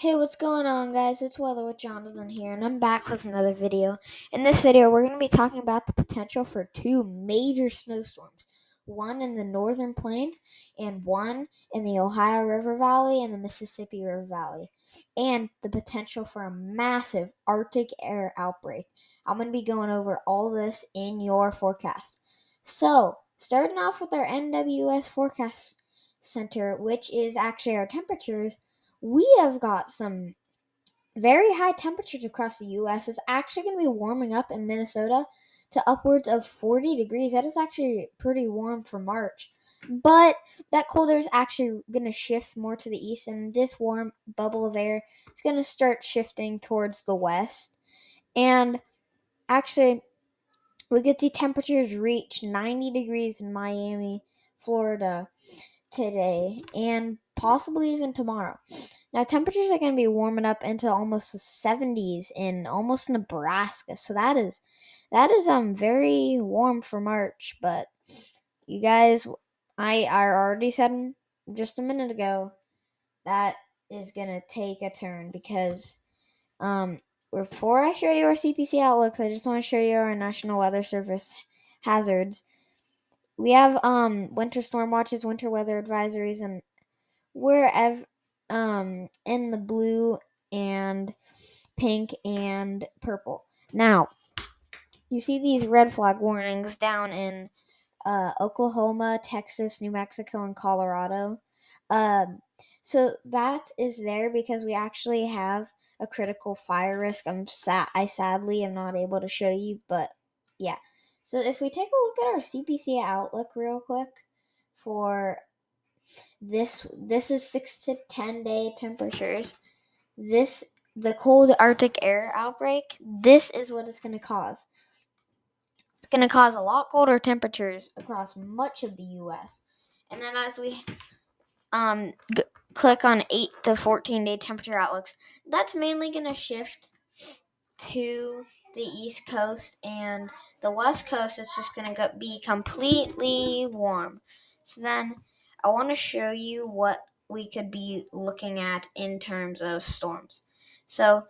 Hey, what's going on, guys? It's Weather with Jonathan here, and I'm back with another video. In this video, we're going to be talking about the potential for two major snowstorms, one in the northern plains and one in the Ohio River Valley and the Mississippi River Valley, and the potential for a massive Arctic air outbreak. I'm going to be going over all this in your forecast. So, starting off with our NWS Forecast Center, which is actually our temperatures. We have got some very high temperatures across the U.S. It's actually going to be warming up in Minnesota to upwards of 40 degrees. That is actually pretty warm for March. But that cold air is actually going to shift more to the east, and this warm bubble of air is going to start shifting towards the west. And actually, we could see temperatures reach 90 degrees in Miami, Florida today, and possibly even tomorrow. Now, temperatures are going to be warming up into almost the 70s in almost Nebraska. So that is very warm for March, but you guys, I already said just a minute ago that is going to take a turn because before I show you our CPC outlooks, I just want to show you our National Weather Service hazards. We have winter storm watches, winter weather advisories, and we're in the blue and pink and purple. Now, you see these red flag warnings down in Oklahoma, Texas, New Mexico, and Colorado. Um, so that is there because we actually have a critical fire risk. I sadly am not able to show you, but yeah. So if we take a look at our CPC outlook real quick for this is 6 to 10 day temperatures. The cold Arctic air outbreak. This is what it's going to cause. It's going to cause a lot colder temperatures across much of the U.S. And then as we click on 8 to 14 day temperature outlooks, that's mainly going to shift to the East Coast, and the West Coast is just going to be completely warm. So then I want to show you what we could be looking at in terms of storms. So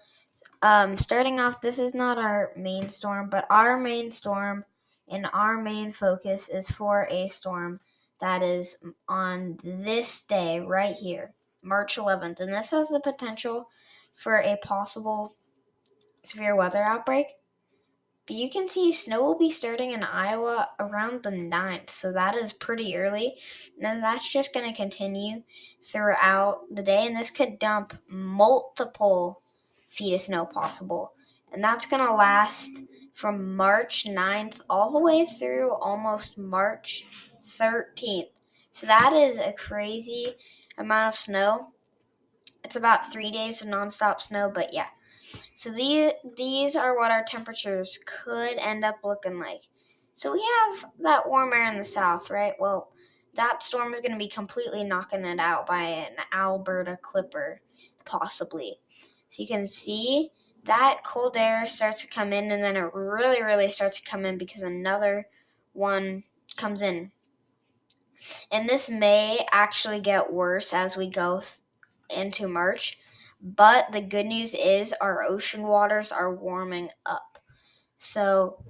starting off, this is not our main storm, but our main storm and our main focus is for a storm that is on this day right here, March 11th. And this has the potential for a possible severe weather outbreak. But you can see snow will be starting in Iowa around the 9th, so that is pretty early. And that's just going to continue throughout the day, and this could dump multiple feet of snow possible. And that's going to last from March 9th all the way through almost March 13th. So that is a crazy amount of snow. It's about 3 days of nonstop snow, but yeah. So these are what our temperatures could end up looking like. So we have that warm air in the south, right? Well, that storm is going to be completely knocking it out by an Alberta clipper, possibly. So you can see that cold air starts to come in, and then it really, really starts to come in because another one comes in. And this may actually get worse as we go into March. But the good news is our ocean waters are warming up. So,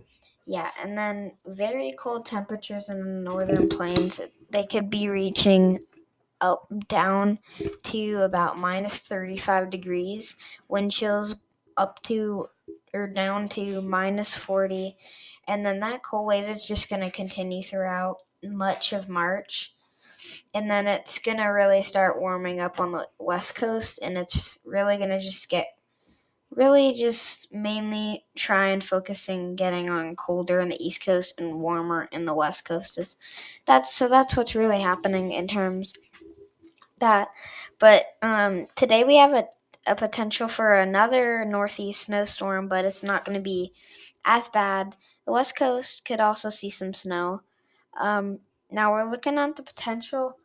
yeah, and then very cold temperatures in the northern plains. They could be reaching down to about minus 35 degrees. Wind chills up to or down to minus 40. And then that cold wave is just going to continue throughout much of March. And then it's going to really start warming up on the west coast, and it's really going to just get really just mainly try and focusing getting on colder in the east coast and warmer in the west coast. That's what's really happening in terms that. But today we have a potential for another northeast snowstorm, but it's not going to be as bad. The west coast could also see some snow. Now we're looking at the potential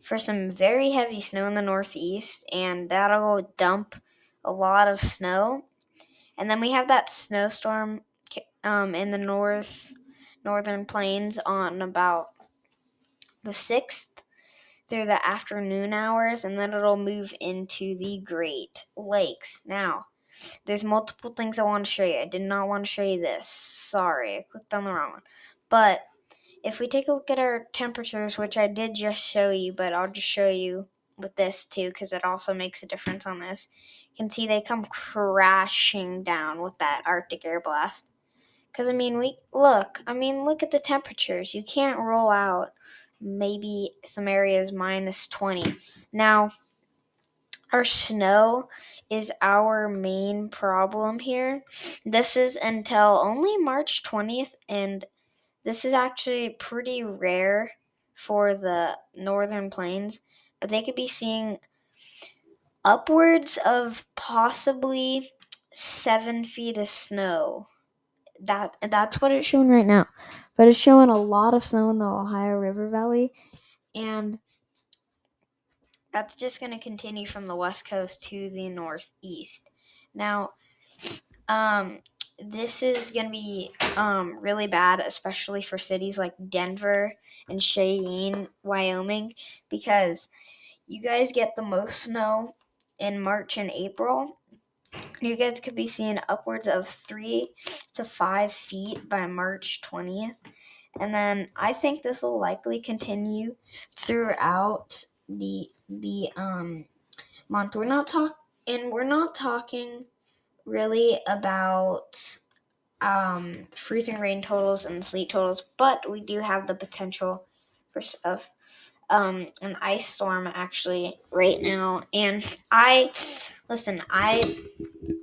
for some very heavy snow in the northeast, and that'll dump a lot of snow. And then we have that snowstorm in the northern plains on about the 6th. through the afternoon hours, and then it'll move into the Great Lakes. Now, there's multiple things I want to show you. I did not want to show you this. Sorry, I clicked on the wrong one. But if we take a look at our temperatures, which I did just show you, but I'll just show you with this too, because it also makes a difference on this. You can see they come crashing down with that Arctic air blast. Because, look at the temperatures. You can't roll out maybe some areas minus 20. Now, our snow is our main problem here. This is until only March 20th, and this is actually pretty rare for the northern plains, but they could be seeing upwards of possibly 7 feet of snow. That's what it's showing right now. But it's showing a lot of snow in the Ohio River Valley, and that's just going to continue from the west coast to the northeast. Now, this is going to be really bad, especially for cities like Denver and Cheyenne, Wyoming, because you guys get the most snow in March and April. You guys could be seeing upwards of 3 to 5 feet by March 20th. And then I think this will likely continue throughout the month. We're not talking really about freezing rain totals and sleet totals, but we do have the potential for an ice storm actually right now. And I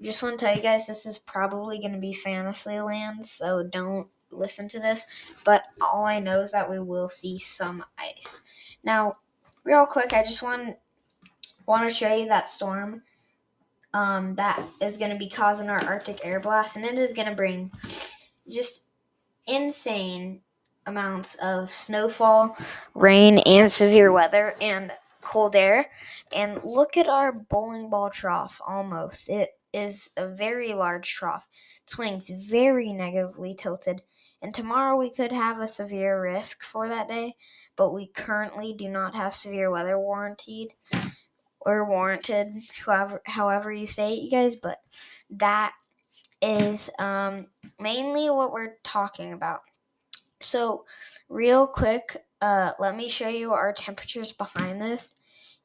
just want to tell you guys, this is probably going to be fantasy land, so don't listen to this. But all I know is that we will see some ice. Now, real quick, I just want to show you that storm that is going to be causing our Arctic air blast, and it is going to bring just insane amounts of snowfall, rain, and severe weather and cold air. And look at our bowling ball trough almost. It is a very large trough. It swings very negatively tilted. And tomorrow we could have a severe risk for that day, but we currently do not have severe weather warranted, however you say it, you guys. But that is mainly what we're talking about. So, real quick, let me show you our temperatures behind this.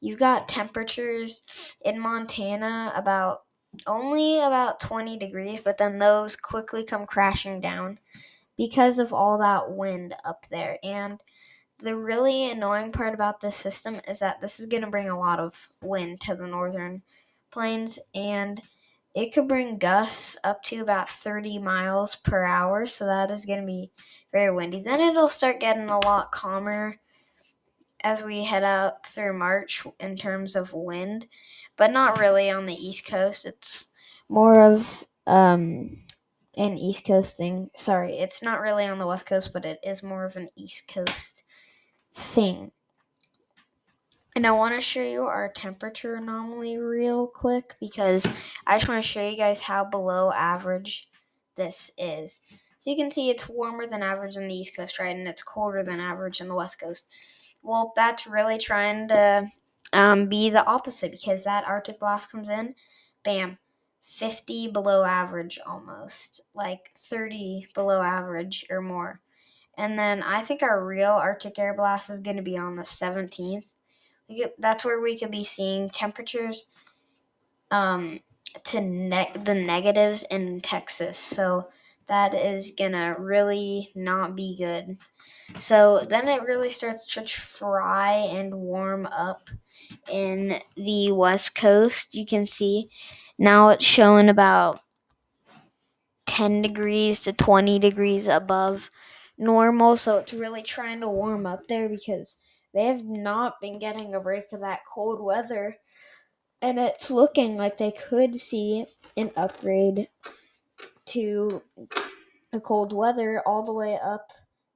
You've got temperatures in Montana only about 20 degrees, but then those quickly come crashing down because of all that wind up there. And the really annoying part about this system is that this is going to bring a lot of wind to the northern plains, and it could bring gusts up to about 30 miles per hour, so that is going to be very windy. Then it'll start getting a lot calmer as we head up through March in terms of wind, but not really on the East Coast. It's more of an East Coast thing. Sorry, it's not really on the West Coast, but it is more of an East Coast thing. And I want to show you our temperature anomaly real quick, because I just want to show you guys how below average this is. So you can see it's warmer than average on the East Coast, right? And it's colder than average on the West Coast. Well, that's really trying to be the opposite, because that Arctic blast comes in, bam, 50 below average almost, like 30 below average or more. And then I think our real Arctic air blast is going to be on the 17th. That's where we could be seeing temperatures to the negatives in Texas. So that is going to really not be good. So then it really starts to fry and warm up in the West Coast. You can see now it's showing about 10 degrees to 20 degrees above normal. So it's really trying to warm up there, because they have not been getting a break of that cold weather. And it's looking like they could see an upgrade to a cold weather all the way up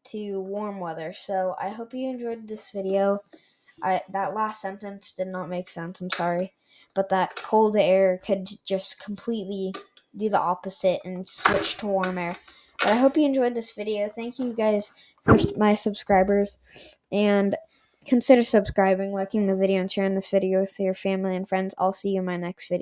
to warm weather. So I hope you enjoyed this video. That last sentence did not make sense, I'm sorry. But that cold air could just completely do the opposite and switch to warm air. But I hope you enjoyed this video. Thank you guys for my subscribers. And consider subscribing, liking the video, and sharing this video with your family and friends. I'll see you in my next video.